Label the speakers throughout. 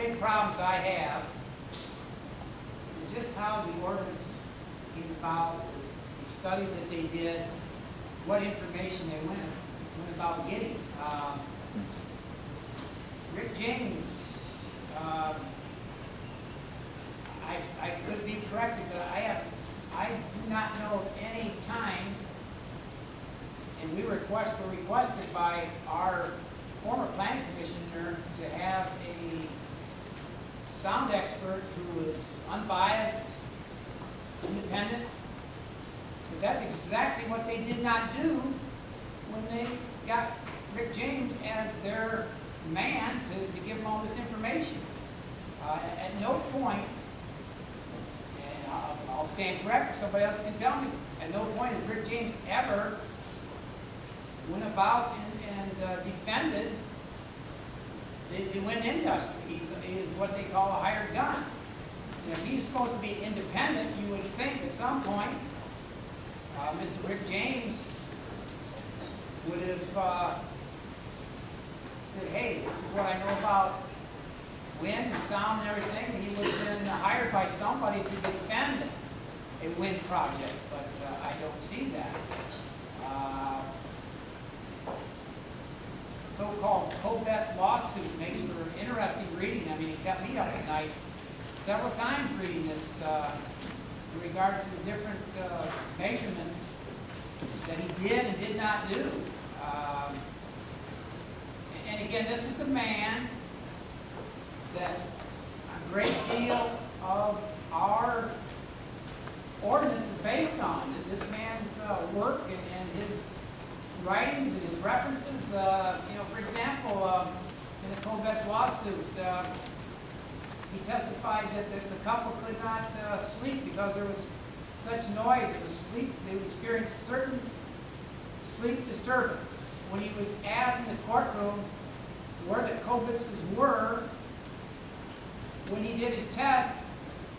Speaker 1: big problems I have is just how the ordinance came about, the studies that they did, what information they went about getting. Rick James, I could be corrected, but I do not know of any time, and we were requested by our former planning commissioner to have a sound expert who was unbiased, independent. But that's exactly what they did not do when they got Rick James as their man to give them all this information. At no point, and I'll stand corrected, somebody else can tell me, at no point has Rick James ever went about and defended the wind industry. He is what they call a hired gun. And if he's supposed to be independent, you would think at some point Mr. Rick James would have said, hey, this is what I know about wind and sound and everything. And he would have been hired by somebody to defend a wind project, but I don't see that. So-called Covet's lawsuit makes for interesting reading. I mean, it kept me up at night several times reading this in regards to the different measurements that he did and did not do. And again, this is the man that a great deal of our ordinance is based on. This man's work and his writings and his references. For example, in the Covet's lawsuit, he testified that the couple could not sleep because there was such noise. It was sleep. They would experience certain sleep disturbance. When he was asked in the courtroom where the Covets were when he did his test,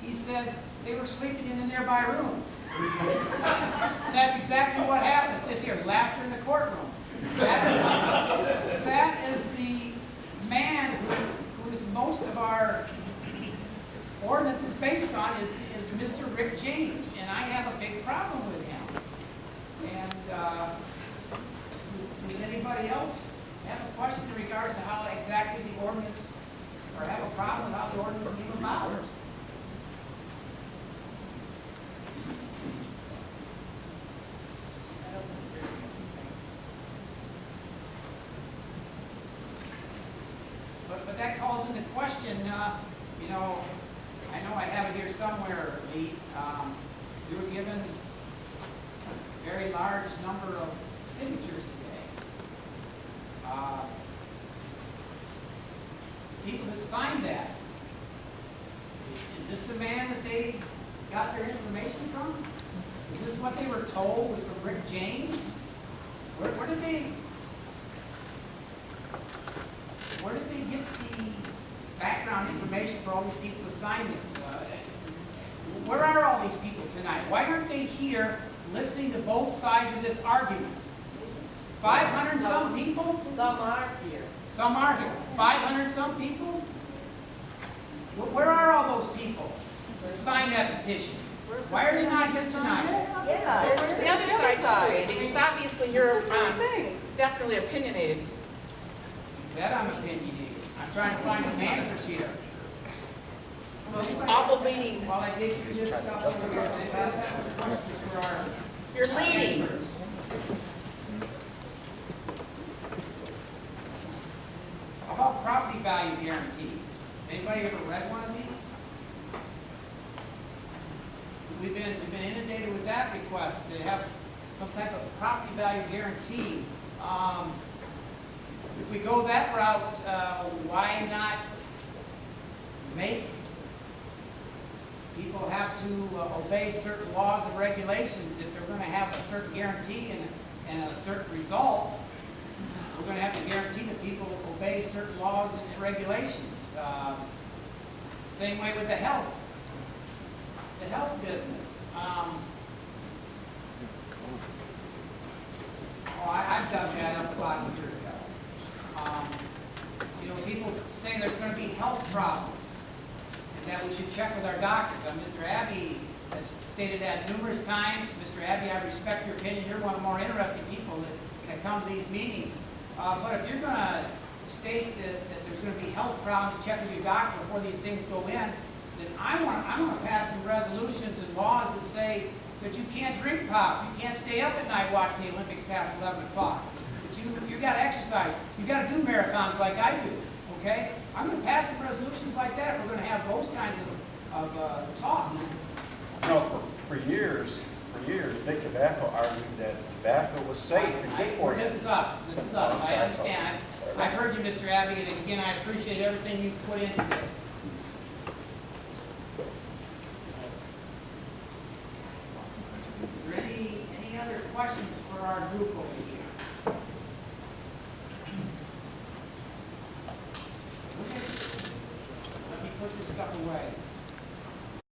Speaker 1: he said they were sleeping in a nearby room. And that's exactly what happened. It says here, laughter in the courtroom. That is the man who is most of our ordinance is based on is Mr. Rick James, and I have a big problem with him. And does anybody else have a question in regards to how exactly the ordinance, or have a problem with how the ordinance came about? But that calls into question, I know I have it here somewhere, Lee. You were given a very large number of signatures today. People that signed that, is this the man that they got their information from? Is this what they were told was from Rick James? Where did they get the background information for all these people to sign this? Where are all these people tonight? Why aren't they here listening to both sides of this argument? 500 some people?
Speaker 2: Some are here.
Speaker 1: Some are here. 500 some people? Where are all those people that signed that petition? Why are they not here tonight?
Speaker 2: Yeah,
Speaker 3: There's the other side to it. It's obviously you're definitely opinionated.
Speaker 1: That I'm opinionated. I'm trying to find some answers here.
Speaker 3: Awful leading.
Speaker 1: While I dig through this stuff over here, they have questions for our
Speaker 3: You're leading.
Speaker 1: experts. How about property value guarantees? Anybody ever read one of these? We've been inundated with that request to have some type of property value guarantee. If we go that route, why not make people have to obey certain laws and regulations? If they're going to have a certain guarantee and a certain result, we're going to have to guarantee that people obey certain laws and regulations. Same way with the health business. I've dug that up about a year ago. People say there's gonna be health problems, and that we should check with our doctors. Mr. Abbey has stated that numerous times. Mr. Abbey, I respect your opinion. You're one of the more interesting people that come to these meetings. But if you're gonna state that there's gonna be health problems, check with your doctor before these things go in, then I'm gonna pass some resolutions and laws that say that you can't drink pop, you can't stay up at night watching the Olympics past 11 o'clock. But you gotta exercise, you gotta do marathons like I do, okay? I'm gonna pass some resolutions like that if we're gonna have those kinds of talk.
Speaker 2: No, for years, Big Tobacco argued that tobacco was safe and good for you.
Speaker 1: This is us, I understand. I've heard you, Mr. Abbey, and again, I appreciate everything you've put into this. Is there any other questions for our group over here? Okay. Let me put this stuff away.